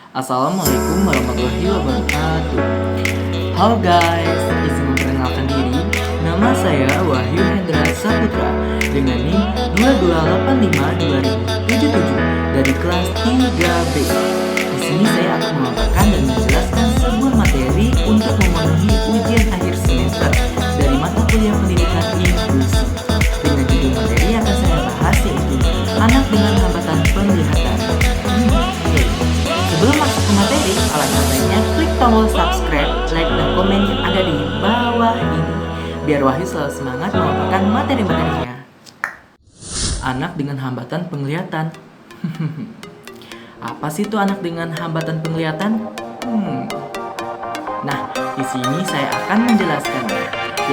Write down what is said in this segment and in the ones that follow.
Assalamualaikum warahmatullahi wabarakatuh. Halo guys, izin memperkenalkan diri. Nama saya Wahyu Hendra Saputra dengan NIM 2285-2077 dari kelas 3B. Di sini saya akan memaparkan dan menjelaskan sebuah materi untuk memenuhi ujian akhir semester dari mata kuliah pendidikan inklusi. Dengan judul materi yang akan saya bahas yaitu anak dengan hambatan penglihatan. Sebelum masuk ke materi, alangkah baiknya klik tombol subscribe, like, dan komen yang ada di bawah ini biar Wahyu selalu semangat memaparkan materi-materinya. Anak dengan hambatan penglihatan. Apa sih itu anak dengan hambatan penglihatan? Nah, di sini saya akan menjelaskannya,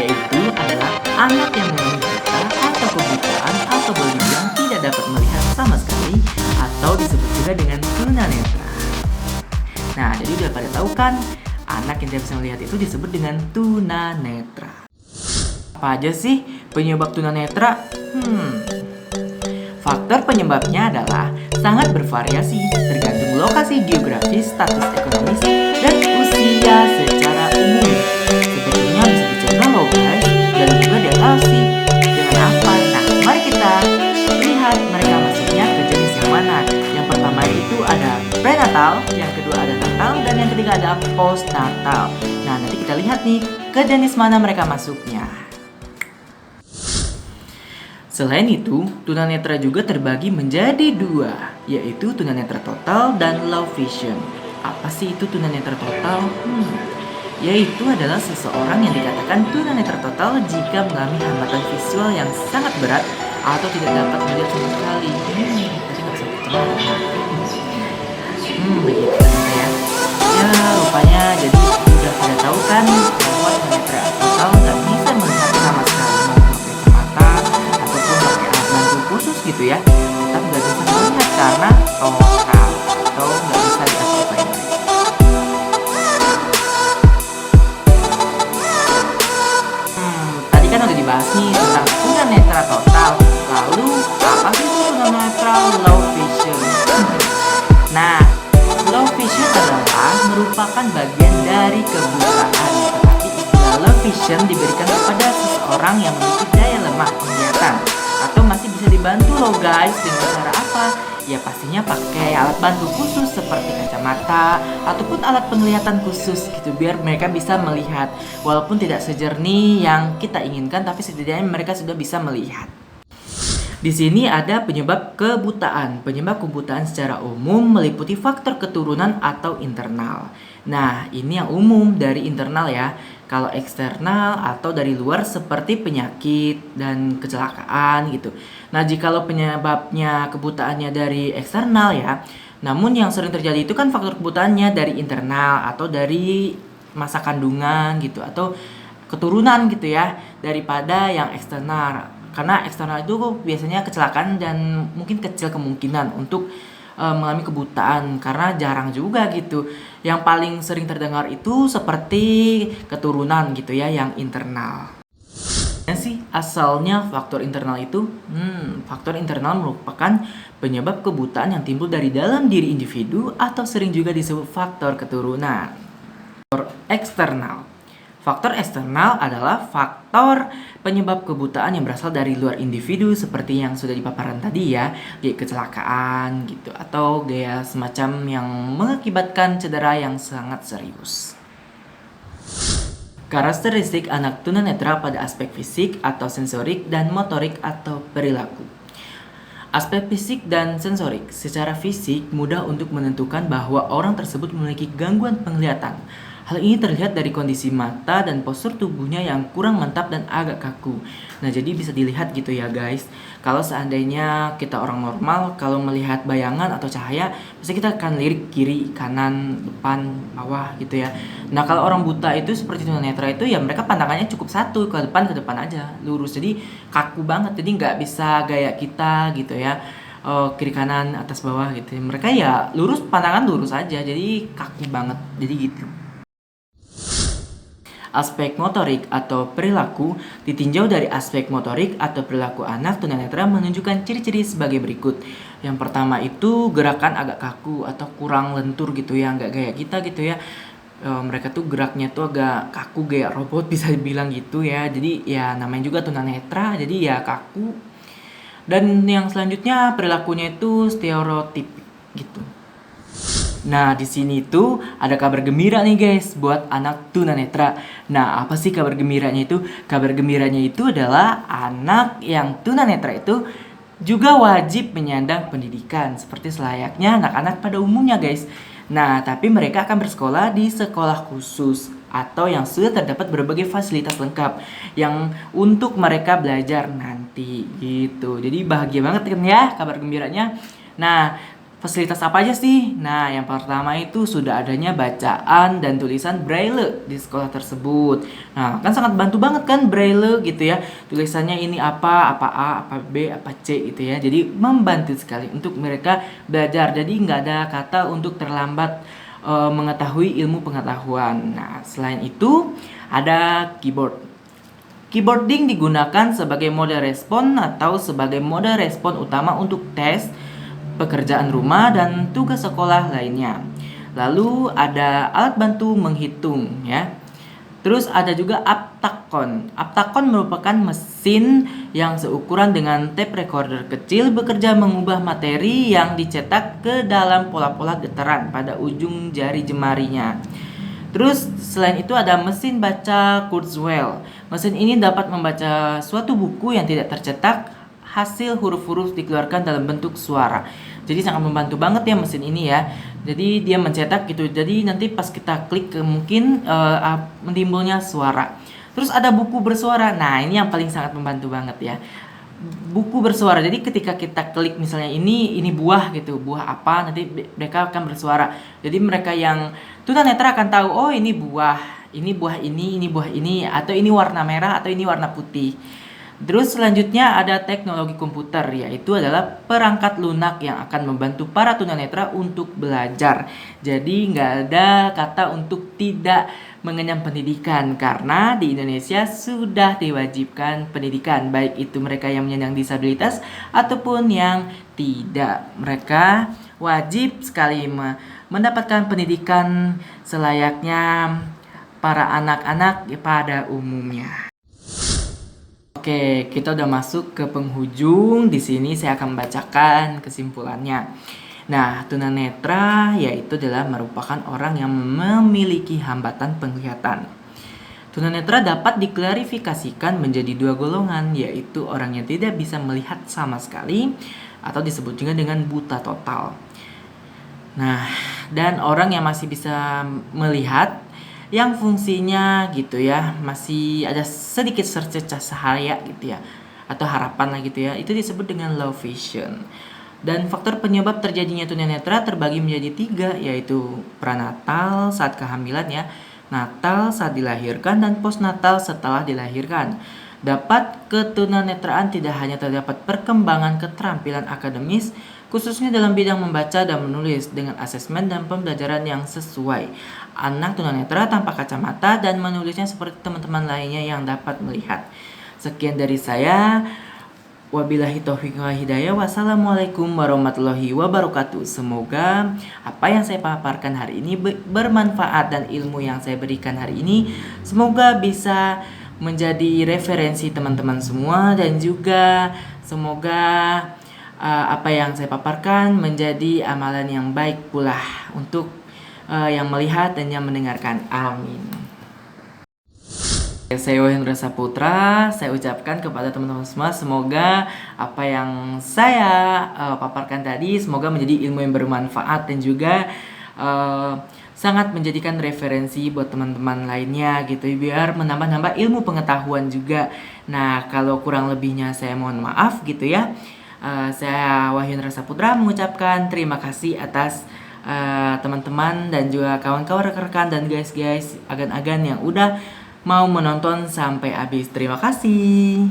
yaitu adalah anak yang mengalami buta atau kebutaan atau boleh dibilang tidak dapat melihat sama sekali atau disebut juga dengan tunanetra. Nah, jadi udah pada tahu kan, anak yang tidak bisa melihat itu disebut dengan tunanetra. Apa aja sih penyebab tunanetra? Faktor penyebabnya adalah sangat bervariasi, tergantung lokasi geografis, status ekonomis, dan usia secara umum. Sebetulnya bisa dicegah loh guys, dan juga diatasi. Dengan apa? Nah, mari kita lihat mereka masuknya ke jenis yang mana. Yang pertama itu ada prenatal, yang kedua ada natal, dan yang ketiga ada postnatal. Nah, nanti kita lihat nih ke jenis mana mereka masuknya. Selain itu, tunanetra juga terbagi menjadi dua, yaitu tunanetra total dan low vision. Apa sih itu tunanetra total? Yaitu adalah seseorang yang dikatakan tunanetra total jika mengalami hambatan visual yang sangat berat atau tidak dapat melihat sama sekali. Tadi nggak bisa kecepatan. Begitu ternyata ya. Ya, rupanya jadi udah pada tahu kan bahwa tunanetra total nggak bisa melihat sama sekali pakai kacamata ataupun pakai alat bantu khusus gitu ya. Tetap nggak bisa melihat karena total atau nggak bisa diapa-apain. Tadi kan udah dibahas nih tentang tunanetra total. Lalu apa sih itu tunanetra low vision? Nah, low vision adalah merupakan bagian dari kebutaan. Tetapi istilah low vision diberikan kepada seseorang yang memiliki daya lemah penglihatan atau masih bisa dibantu loh guys. Dengan cara apa? Ya pastinya pakai alat bantu khusus seperti kacamata ataupun alat penglihatan khusus gitu biar mereka bisa melihat walaupun tidak sejernih yang kita inginkan, tapi setidaknya mereka sudah bisa melihat. Di sini ada penyebab kebutaan. Penyebab kebutaan secara umum meliputi faktor keturunan atau internal. Nah, ini yang umum dari internal ya. Kalau eksternal atau dari luar seperti penyakit dan kecelakaan gitu. Nah, jikalau penyebabnya kebutaannya dari eksternal ya. Namun yang sering terjadi itu kan faktor kebutaannya dari internal atau dari masa kandungan gitu atau keturunan gitu ya daripada yang eksternal. Karena eksternal itu biasanya kecelakaan dan mungkin kecil kemungkinan untuk mengalami kebutaan karena jarang juga gitu. Yang paling sering terdengar itu seperti keturunan gitu ya yang internal. Sih asalnya faktor internal itu? Faktor internal merupakan penyebab kebutaan yang timbul dari dalam diri individu atau sering juga disebut faktor keturunan. Faktor eksternal. Faktor eksternal adalah faktor penyebab kebutaan yang berasal dari luar individu seperti yang sudah dipaparan tadi ya, kayak kecelakaan gitu atau gaya semacam yang mengakibatkan cedera yang sangat serius. Karakteristik anak tunanetra pada aspek fisik atau sensorik dan motorik atau perilaku. Aspek fisik dan sensorik. Secara fisik mudah untuk menentukan bahwa orang tersebut memiliki gangguan penglihatan. Hal ini terlihat dari kondisi mata dan postur tubuhnya yang kurang mantap dan agak kaku. Nah, jadi bisa dilihat gitu ya guys. Kalau seandainya kita orang normal, kalau melihat bayangan atau cahaya, pasti kita akan lirik kiri, kanan, depan, bawah gitu ya. Nah, kalau orang buta itu seperti tunanetra itu ya mereka pandangannya cukup satu, ke depan aja, lurus. Jadi kaku banget, jadi nggak bisa gaya kita gitu ya. Kiri kanan, atas bawah gitu. Mereka ya pandangan lurus aja, jadi kaku banget. Jadi gitu. Aspek motorik atau perilaku ditinjau dari aspek motorik atau perilaku anak tunanetra menunjukkan ciri-ciri sebagai berikut. Yang pertama itu gerakan agak kaku atau kurang lentur gitu ya, nggak gaya kita gitu ya. Mereka tuh geraknya tuh agak kaku kayak robot bisa dibilang gitu ya. Jadi ya namanya juga tunanetra, jadi ya kaku. Dan yang selanjutnya perilakunya itu stereotip gitu. Nah, di sini tuh ada kabar gembira nih guys buat anak tunanetra. Nah, apa sih kabar gembiranya itu? Kabar gembiranya itu adalah anak yang tunanetra itu juga wajib menyandang pendidikan seperti selayaknya anak-anak pada umumnya guys. Nah, tapi mereka akan bersekolah di sekolah khusus atau yang sudah terdapat berbagai fasilitas lengkap yang untuk mereka belajar nanti gitu. Jadi bahagia banget kan ya kabar gembiranya. Nah, fasilitas apa aja sih? Nah, yang pertama itu sudah adanya bacaan dan tulisan braille di sekolah tersebut. Nah, kan sangat bantu banget kan braille gitu ya. Tulisannya ini apa A, apa B, apa C gitu ya. Jadi membantu sekali untuk mereka belajar. Jadi nggak ada kata untuk terlambat mengetahui ilmu pengetahuan. Nah, selain itu ada keyboard. Keyboarding digunakan sebagai mode respon atau sebagai mode respon utama untuk tes, pekerjaan rumah, dan tugas sekolah lainnya. Lalu ada alat bantu menghitung ya. Terus ada juga aptakon. Aptakon merupakan mesin yang seukuran dengan tape recorder kecil bekerja mengubah materi yang dicetak ke dalam pola-pola getaran pada ujung jari jemarinya. Terus selain itu ada mesin baca Kurzweil. Mesin ini dapat membaca suatu buku yang tidak tercetak, hasil huruf-huruf dikeluarkan dalam bentuk suara. Jadi sangat membantu banget ya mesin ini ya. Jadi dia mencetak gitu. Jadi nanti pas kita klik mungkin menimbulnya suara. Terus ada buku bersuara. Nah, ini yang paling sangat membantu banget ya. Buku bersuara. Jadi ketika kita klik misalnya ini buah gitu, buah apa, nanti mereka akan bersuara. Jadi mereka yang tunanetra akan tahu, oh ini buah ini buah ini, atau ini warna merah atau ini warna putih. Terus selanjutnya ada teknologi komputer, yaitu adalah perangkat lunak yang akan membantu para tunanetra untuk belajar. Jadi nggak ada kata untuk tidak mengenyam pendidikan, karena di Indonesia sudah diwajibkan pendidikan, baik itu mereka yang menyandang disabilitas ataupun yang tidak. Mereka wajib sekali mendapatkan pendidikan selayaknya para anak-anak pada umumnya. Oke, kita udah masuk ke penghujung. Di sini saya akan membacakan kesimpulannya. Nah, tunanetra yaitu adalah merupakan orang yang memiliki hambatan penglihatan. Tunanetra dapat diklarifikasikan menjadi dua golongan, yaitu orang yang tidak bisa melihat sama sekali atau disebut juga dengan buta total. Nah, dan orang yang masih bisa melihat yang fungsinya gitu ya masih ada sedikit secercah cahaya gitu ya, atau harapan lah gitu ya, itu disebut dengan low vision. Dan faktor penyebab terjadinya tunanetra terbagi menjadi 3, yaitu pranatal saat kehamilan ya, natal saat dilahirkan, dan postnatal setelah dilahirkan. Dapat ketunanetraan tidak hanya terdapat perkembangan keterampilan akademis, khususnya dalam bidang membaca dan menulis dengan asesmen dan pembelajaran yang sesuai. Anak tunanetra tanpa kacamata dan menulisnya seperti teman-teman lainnya yang dapat melihat. Sekian dari saya. Wabillahi taufiq wal hidayah. Wassalamualaikum warahmatullahi wabarakatuh. Semoga apa yang saya paparkan hari ini bermanfaat, dan ilmu yang saya berikan hari ini semoga bisa menjadi referensi teman-teman semua, dan juga semoga apa yang saya paparkan menjadi amalan yang baik pula untuk yang melihat dan yang mendengarkan. Amin. Saya Wahendra Saputra, saya ucapkan kepada teman-teman semua, semoga apa yang saya paparkan tadi semoga menjadi ilmu yang bermanfaat, dan juga sangat menjadikan referensi buat teman-teman lainnya gitu, biar menambah-nambah ilmu pengetahuan juga. Nah, kalau kurang lebihnya saya mohon maaf gitu ya. Saya Wahendra Saputra mengucapkan terima kasih atas teman-teman dan juga kawan-kawan, rekan-rekan, dan guys agan-agan yang udah mau menonton sampai habis. Terima kasih.